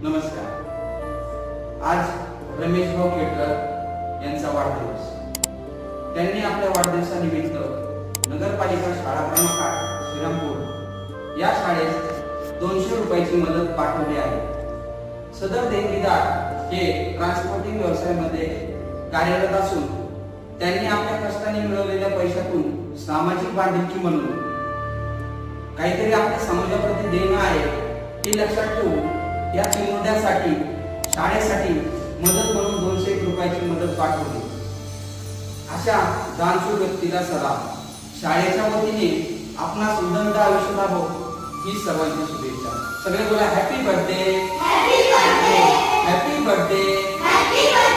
नमस्कार। आज रमेश भाऊ खेडकर यांचा वाढदिवस। त्यांनी आपल्या वाढदिवसानिमित्त नगरपालिका शाळा क्रमांक 8 श्रीरामपूर या शाळेत 200 रुपयाची मदत पाठवली आहे। सदर देणगीदार हे ट्रान्सपोर्टिंग व्यवसायामध्ये कार्यरत असून त्यांनी आपल्या कष्टाने मिळवलेल्या पैशातून सामाजिक बांधिलकी म्हणून काहीतरी आपल्या समाजाप्रती देणं आहे हे लक्षात ठेवून या विनोदासाठी शाळेसाठी मदत म्हणून 200 रुपयाची मदत पाठवली। अशा दानशूर व्यक्तीला सलाम। शाळेच्या वतीने आपणास उदंड आयुष्य लाभो ही सर्वांची शुभेच्छा। सगळे बोला happy birthday, happy birthday, happy birthday, happy birthday.